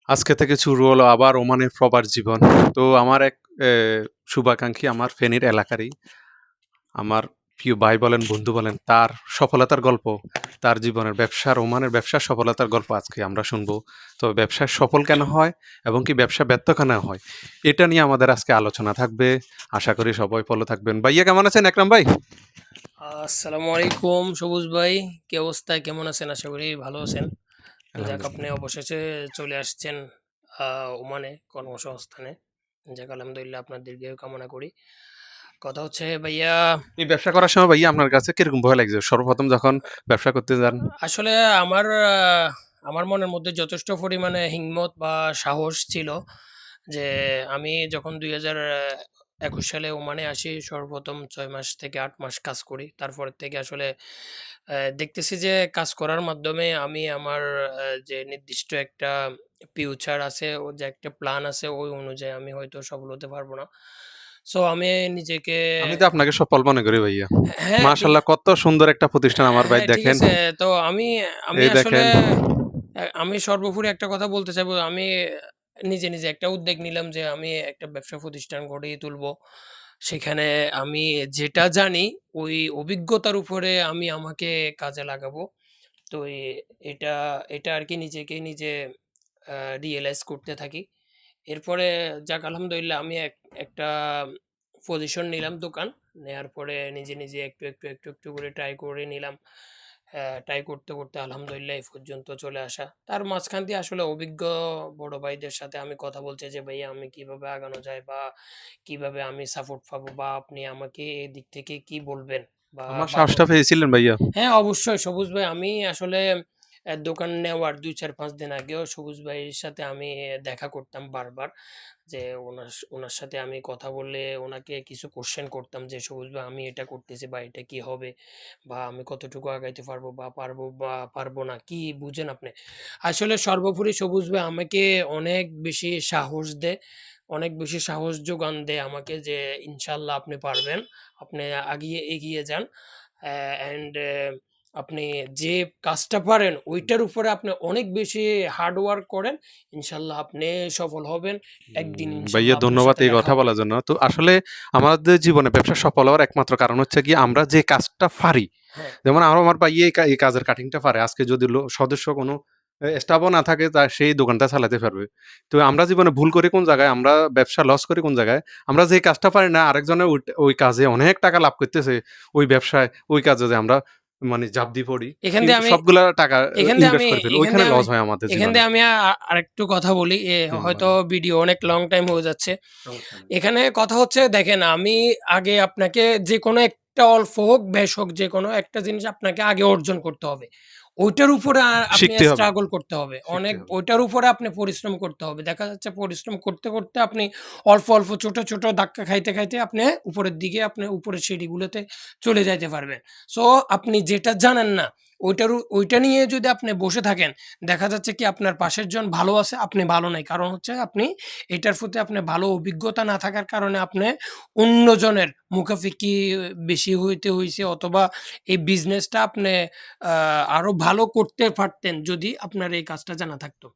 আজকে থেকে শুরু হলো আবার ওমানের প্রবাস জীবন। তো আমার এক এ শুভাকাঙ্ক্ষী আমার ফেনীর এলাকারই আমার প্রিয় ভাই বলেন, বন্ধু বলেন, তার সফলতার গল্প, তার জীবনের ওমানের ব্যবসার সফলতার গল্প আজকে আমরা শুনবো। তবে ব্যবসায় সফল কেন হয় এবং কি ব্যবসা ব্যর্থ কেন হয়? এটা নিয়ে আমাদের আজকে আলোচনা থাকবে। আশা করি সবাই ভালো থাকবেন। ভাইয়া কেমন আছেন একরাম ভাই? আসসালামু আলাইকুম সবুজ ভাই, কি অবস্থা? কেমন আছেন? আশা করি ভালো আছেন। যাক, আপনি আলহামদুলিল্লাহ। অবশেষে চলে আসছেন ওমানে কর্মসংস্থানে। যাক, আলহামদুলিল্লাহ, আপনার দীর্ঘায়ু কামনা করি। কথা হচ্ছে ভাইয়া, এই ব্যবসা করার সময় ভাইয়া আপনার কাছে কিরকম ভয় লাগছে? সর্বপ্রথম যখন ব্যবসা করতে যান? আসলে আমার আমার মনের মধ্যে যথেষ্ট পরিমাণে হিম্মত বা সাহস ছিল যে আমি যখন ২০২১ সালে ওমানে আসি, সর্বপ্রথম ৬ মাস থেকে ৮ মাস কাজ করি। তারপর থেকে আসলে দেখতেছি যে কাজ করার মাধ্যমে আমি আমার যে নির্দিষ্ট একটা ফিউচার আছে, ও যে একটা প্ল্যান আছে, ওই অনুযায়ী আমি হয়তো সফল হতে পারব না। সো আমি নিজেকে আমি তো আপনাকে সফল মনে করি ভাইয়া। হ্যাঁ, ঠিক মাশাআল্লাহ, কত সুন্দর একটা প্রতিষ্ঠান আমার ভাই হ্যাঁ, ঠিক দেখেন। আছে। তো আমি আমি এই আসলে দেখেন। আমি সর্বোপরি একটা কথা বলতে চাইবো। আমি নিজে একটা উদ্যোগ নিলাম যে আমি একটা ব্যবসা প্রতিষ্ঠান গড়ে তুলবো। সেখানে আমি যেটা জানি ওই অভিজ্ঞতার উপরে আমি আমাকে কাজে লাগাবো। তো এটা এটা আরকি নিজেকে নিজে আ রিয়ালাইজ করতে থাকি। এরপরে যাক, আলহামদুলিল্লাহ, আমি একটা পজিশন নিলাম দোকান। নেয়ার পরে নিজে একটু করে ট্রাই করে নিলাম। ট্রাই করতে আলহামদুলিল্লাহ এই পর্যন্ত চলে আসা। তার মাঝখান দিয়ে আসলে অভিজ্ঞ বড় ভাইদের সাথে আমি কথা বলছি যে, "ভাইয়া, আমি কিভাবে আগানো যায় বা কিভাবে আমি সাপোর্ট পাবো, বা আপনি আমাকে এদিক থেকে কি বলবেন বা আমার ভালো।" সাহসটা পেয়েছিলেন ভাইয়া। হ্যাঁ, অবশ্যই সবুজ ভাই। আমি আসলে দোকান নেওয়ার ২-৪-৫ দিন আগেও সবুজ ভাইয়ের সাথে আমি দেখা করতাম বারবার। যে উনার সাথে আমি কথা বললে উনাকে কিছু কোয়েশ্চেন করতাম যে, "সবুজ ভাই, আমি এটা করতেছি বা এটা কি হবে? বা আমি কতটুকু আগাইতে পারবো বা পারবো না?" কি বুঝেন আপনি? আসলে সর্বোপরি সবুজ ভাই আমাকে অনেক বেশি সাহস দেয়। অনেক বেশি সাহস যোগান দেয় আমাকে যে, "ইনশাআল্লাহ আপনি পারবেন। আপনি এগিয়ে যান। অ্যান্ড আপনি যে কাজটা পারেন ওইটার উপরে আপনি অনেক বেশি হার্ড ওয়ার্ক করেন। ইনশাআল্লাহ আপনি সফল হবেন। একদিন ভাইয়া ইনশাআল্লাহ আপনার ধন্যবাদ সাথে এই দেখা কথা হবে।" বলার জন্য। তো আসলে আমাদের জীবনে ব্যবসা সফল হওয়ার একমাত্র কারণ হচ্ছে গিয়ে আমরা যে কাজটা পারি। হ্যাঁ, যেমন আমার ভাইয়া এই কাজের কাটিংটা পারে। আজকে যদি সদস্য কোনো স্টাফও না থাকে তা সেই দোকানটা চালাতে পারবে। তো আমরা জীবনে ভুল করি কোন জায়গায়, আমরা ব্যবসা লস করি কোন জায়গায়, আমরা যে কাজটা পারি না আরেকজনের ওই কাজে অনেক টাকা লাভ করতেছে, ওই ব্যবসায়, ওই কাজে যে আমরা মানে ঝাঁপ দিয়ে পড়ি। এখান দিয়ে কিন্তু আমি সবগুলা টাকা এখান দিয়ে ইনভেস্ট আমি করে ফেলি। এখান ওইখানে দিয়ে আমি লস হয় আমাদের এখান জীবনে। দিয়ে আমি আরেকটু কথা বলি। হয়তো বলেন। ভিডিও অনেক লং টাইম হয়ে যাচ্ছে। সমস্যা নেই। এখানে কথা হচ্ছে, দেখেন, আমি আগে আপনাকে যেকোনো একটা অল্প হোক, বেশ হোক, যেকোনো একটা জিনিস আপনাকে আগে অর্জন করতে হবে। ওইটার উপরে আপনি শিখতে হবে, স্ট্রাগল করতে হবে। শিখতে অনেক হবে। ওইটার উপরে আপনি পরিশ্রম করতে হবে। দেখা যাচ্ছে পরিশ্রম করতে আপনি অল্প ছোট ধাক্কা খাইতে আপনি উপরের দিকে, আপনি উপরের সিঁড়িগুলোতে চলে যাইতে পারবেন। সো আপনি যেটা জানেন না, ওইটা নিয়ে যদি আপনি বসে থাকেন, দেখা যাচ্ছে কি আপনার পাশের জন ভালো আছে, আপনি ভালো নাই। কারণ হচ্ছে আপনি এটার প্রতি আপনার ভালো অভিজ্ঞতা না থাকার কারণে আপনি অন্যজনের মুখাপেক্ষি বেশি হইতে হইছে, অথবা এই বিজনেসটা আপনি আ আরো ভালো করতে পারতেন যদি আপনার এই কাজটা জানা থাকতো।